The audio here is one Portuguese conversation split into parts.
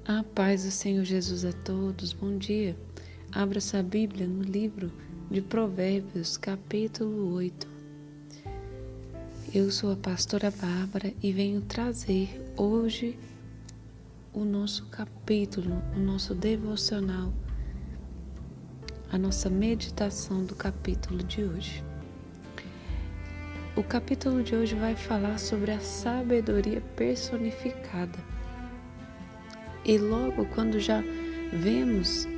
A paz do Senhor Jesus a todos, bom dia. Abra sua Bíblia no livro de Provérbios, capítulo 8. Eu sou a pastora Bárbara e venho trazer hoje o nosso capítulo, o nosso devocional, a nossa meditação do capítulo de hoje. O capítulo de hoje vai falar sobre a sabedoria personificada. E logo quando já vemos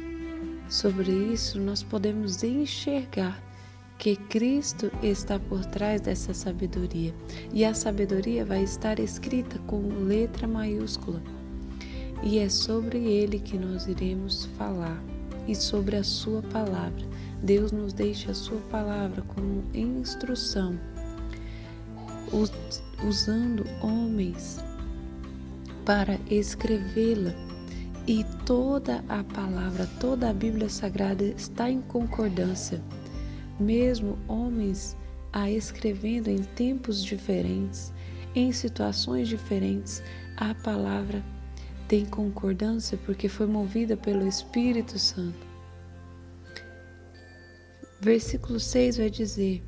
sobre isso, nós podemos enxergar que Cristo está por trás dessa sabedoria. E a sabedoria vai estar escrita com letra maiúscula. E é sobre ele que nós iremos falar e sobre a sua palavra. Deus nos deixa a sua palavra como instrução, usando homens para escrevê-la, e toda a palavra, toda a Bíblia Sagrada está em concordância, mesmo homens a escrevendo em tempos diferentes, em situações diferentes, a palavra tem concordância porque foi movida pelo Espírito Santo. Versículo 6 vai dizer: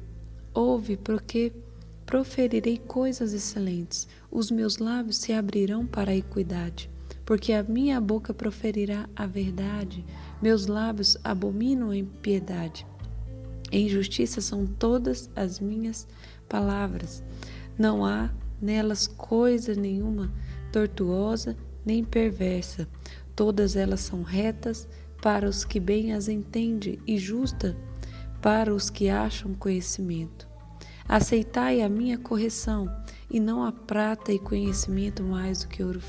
ouve, porque proferirei coisas excelentes, os meus lábios se abrirão para a equidade, porque a minha boca proferirá a verdade, meus lábios abominam a impiedade. Em justiça são todas as minhas palavras, não há nelas coisa nenhuma tortuosa nem perversa, todas elas são retas para os que bem as entendem e justa para os que acham conhecimento. Aceitai a minha correção, e não a prata e conhecimento mais do que ouro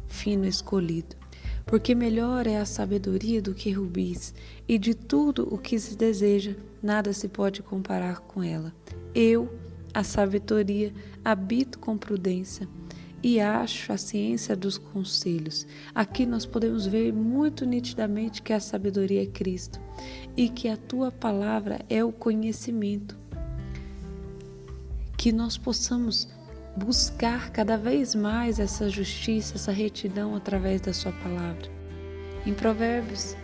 fino escolhido. Porque melhor é a sabedoria do que rubis, e de tudo o que se deseja, nada se pode comparar com ela. Eu, a sabedoria, habito com prudência, e acho a ciência dos conselhos. Aqui nós podemos ver muito nitidamente que a sabedoria é Cristo, e que a tua palavra é o conhecimento. Que nós possamos buscar cada vez mais essa justiça, essa retidão através da sua palavra. Em Provérbios,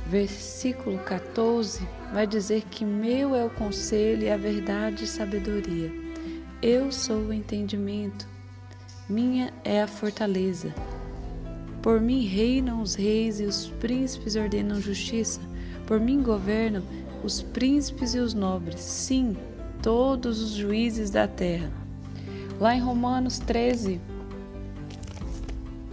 versículo 14, vai dizer que meu é o conselho e a verdade e sabedoria. Eu sou o entendimento, minha é a fortaleza. Por mim reinam os reis e os príncipes ordenam justiça. Por mim governam os príncipes e os nobres. Sim, todos os juízes da terra. Lá em Romanos 13,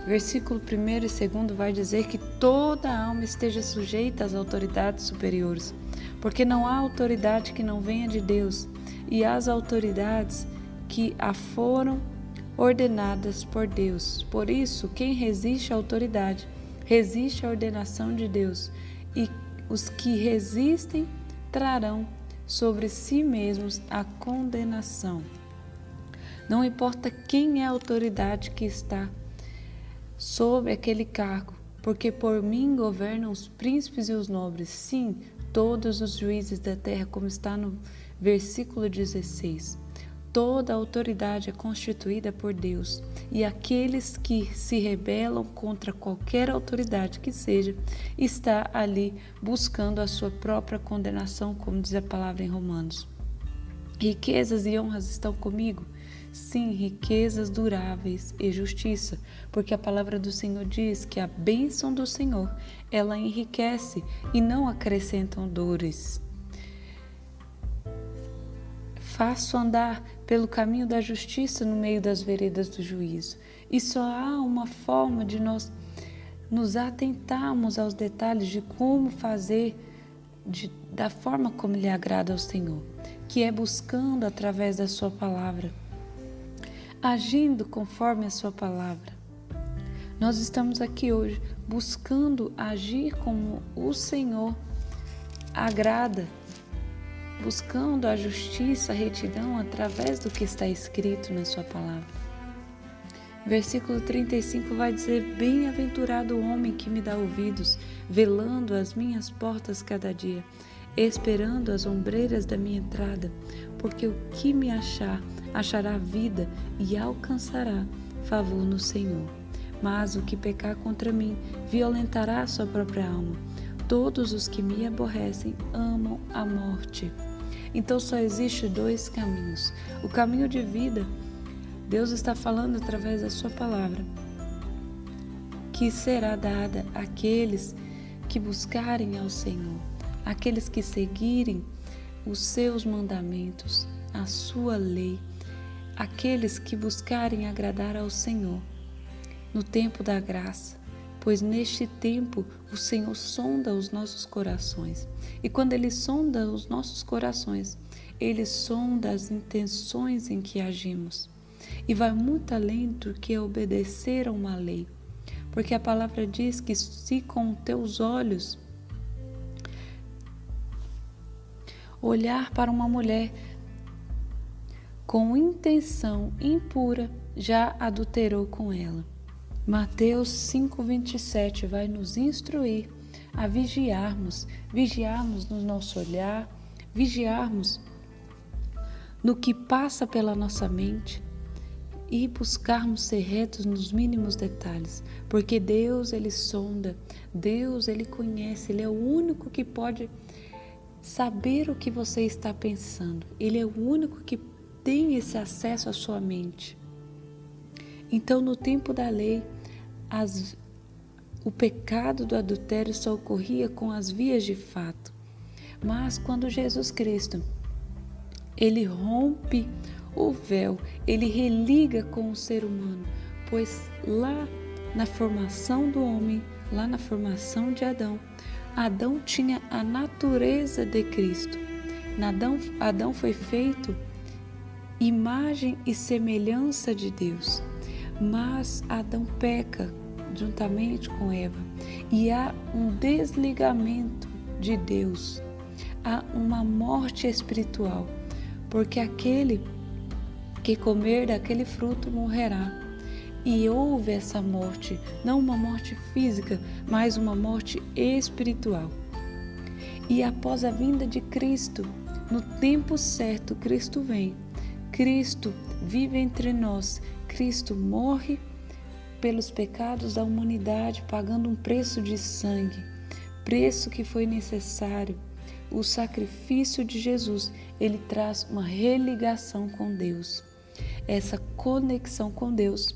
versículo 1 e 2 vai dizer que toda alma esteja sujeita às autoridades superiores, porque não há autoridade que não venha de Deus, e as autoridades que a foram ordenadas por Deus. Por isso, quem resiste à autoridade, resiste à ordenação de Deus, e os que resistem trarão sobre si mesmos a condenação. Não importa quem é a autoridade que está sobre aquele cargo, porque por mim governam os príncipes e os nobres, sim, todos os juízes da terra, como está no versículo 16. Toda a autoridade é constituída por Deus, e aqueles que se rebelam contra qualquer autoridade que seja, está ali buscando a sua própria condenação, como diz a palavra em Romanos. Riquezas e honras estão comigo? Sim, riquezas duráveis e justiça, porque a palavra do Senhor diz que a bênção do Senhor, ela enriquece e não acrescentam dores. Faço andar pelo caminho da justiça no meio das veredas do juízo. E só há uma forma de nós nos atentarmos aos detalhes de como fazer da forma como lhe agrada ao Senhor, que é buscando através da sua palavra, agindo conforme a sua palavra. Nós estamos aqui hoje buscando agir como o Senhor agrada, buscando a justiça, a retidão através do que está escrito na sua palavra. Versículo 35 vai dizer: bem-aventurado o homem que me dá ouvidos, velando as minhas portas cada dia, esperando as ombreiras da minha entrada, porque o que me achará vida e alcançará favor no Senhor. mas o que pecar contra mim violentará a sua própria alma. Todos os que me aborrecem amam a morte. Então só existe dois caminhos. O caminho de vida, Deus está falando através da sua palavra, que será dada àqueles que buscarem ao Senhor, àqueles que seguirem os seus mandamentos, a sua lei, aqueles que buscarem agradar ao Senhor no tempo da graça, pois neste tempo o Senhor sonda os nossos corações. E quando Ele sonda os nossos corações, Ele sonda as intenções em que agimos. E vai muito além do que obedecer a uma lei. Porque a palavra diz que se com teus olhos olhar para uma mulher com intenção impura, já adulterou com ela. Mateus 5,27 vai nos instruir a vigiarmos no nosso olhar, vigiarmos no que passa pela nossa mente e buscarmos ser retos nos mínimos detalhes, porque Deus, Ele sonda, Deus, Ele conhece, Ele é o único que pode saber o que você está pensando, Ele é o único que tem esse acesso à sua mente. Então, no tempo da lei, o pecado do adultério só ocorria com as vias de fato. Mas quando Jesus Cristo, Ele rompe o véu, Ele religa com o ser humano, pois lá na formação do homem, lá na formação de Adão, Adão tinha a natureza de Cristo. Adão foi feito imagem e semelhança de Deus, mas Adão peca juntamente com Eva e há um desligamento de Deus, há uma morte espiritual, porque aquele que comer daquele fruto morrerá. E houve essa morte, não uma morte física, mas uma morte espiritual. E após a vinda de Cristo, no tempo certo, Cristo vem. Cristo vive entre nós. Cristo morre pelos pecados da humanidade, pagando um preço de sangue, preço que foi necessário. O sacrifício de Jesus, ele traz uma religação com Deus. Essa conexão com Deus,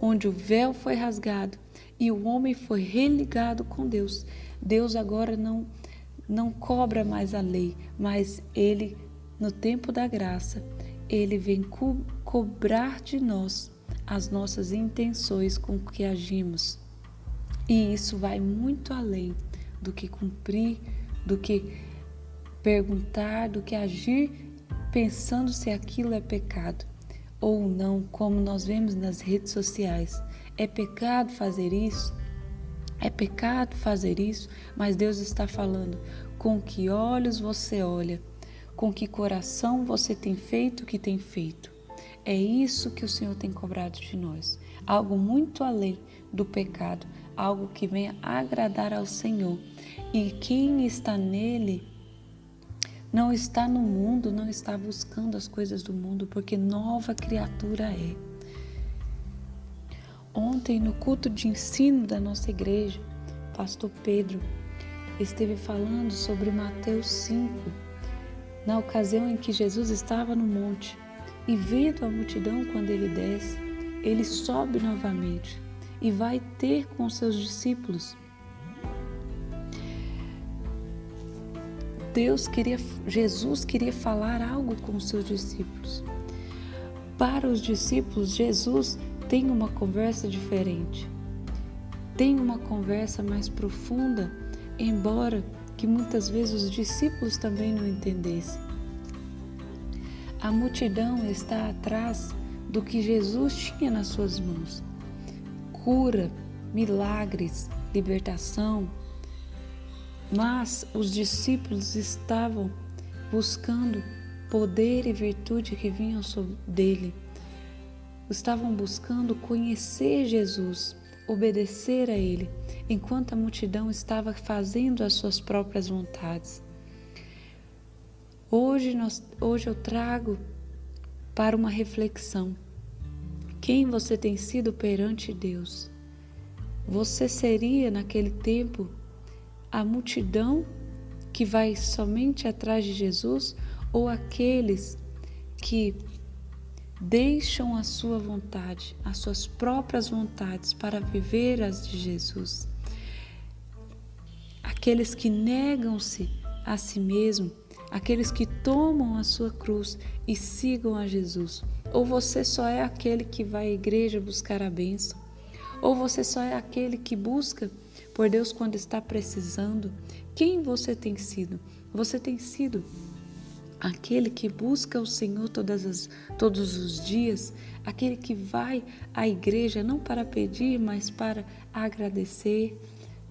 onde o véu foi rasgado e o homem foi religado com Deus. Deus agora não cobra mais a lei, mas Ele, no tempo da graça, Ele vem cobrar de nós as nossas intenções com que agimos. E isso vai muito além do que cumprir, do que perguntar, do que agir pensando se aquilo é pecado ou não, como nós vemos nas redes sociais. É pecado fazer isso? É pecado fazer isso? Mas Deus está falando, com que olhos você olha, com que coração você tem feito o que tem feito. É isso que o Senhor tem cobrado de nós. Algo muito além do pecado, algo que venha agradar ao Senhor. E quem está nele não está no mundo, não está buscando as coisas do mundo, porque nova criatura é. Ontem, no culto de ensino da nossa igreja, pastor Pedro esteve falando sobre Mateus 5, na ocasião em que Jesus estava no monte, e vendo a multidão quando ele desce, ele sobe novamente e vai ter com seus discípulos. Jesus queria falar algo com os seus discípulos. Para os discípulos, Jesus tem uma conversa diferente. Tem uma conversa mais profunda, embora que muitas vezes os discípulos também não entendessem. A multidão está atrás do que Jesus tinha nas suas mãos. Cura, milagres, libertação. Mas os discípulos estavam buscando poder e virtude que vinham dele. Estavam buscando conhecer Jesus, obedecer a Ele, enquanto a multidão estava fazendo as suas próprias vontades. Hoje eu trago para uma reflexão Quem você tem sido perante Deus? Você seria, naquele tempo, a multidão que vai somente atrás de Jesus ou aqueles que deixam a sua vontade, as suas próprias vontades para viver as de Jesus? Aqueles que negam-se a si mesmo, aqueles que tomam a sua cruz e sigam a Jesus? Ou você só é aquele que vai à igreja buscar a bênção? Ou você só é aquele que busca por Deus quando está precisando? Quem você tem sido? Você tem sido aquele que busca o Senhor todos os dias? Aquele que vai à igreja não para pedir, mas para agradecer,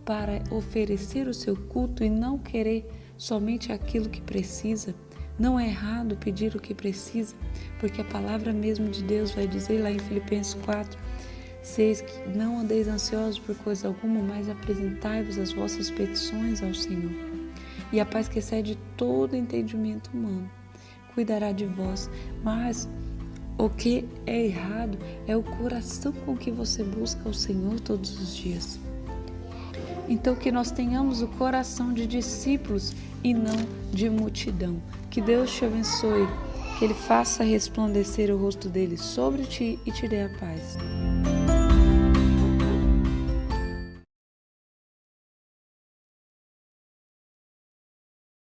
para oferecer o seu culto e não querer somente aquilo que precisa? Não é errado pedir o que precisa, porque a palavra mesmo de Deus vai dizer lá em Filipenses 4:6 que não andeis ansiosos por coisa alguma, mas apresentai-vos as vossas petições ao Senhor. E a paz que excede todo entendimento humano cuidará de vós. Mas o que é errado é o coração com que você busca o Senhor todos os dias. Então, que nós tenhamos o coração de discípulos e não de multidão. Que Deus te abençoe, que Ele faça resplandecer o rosto dele sobre ti e te dê a paz.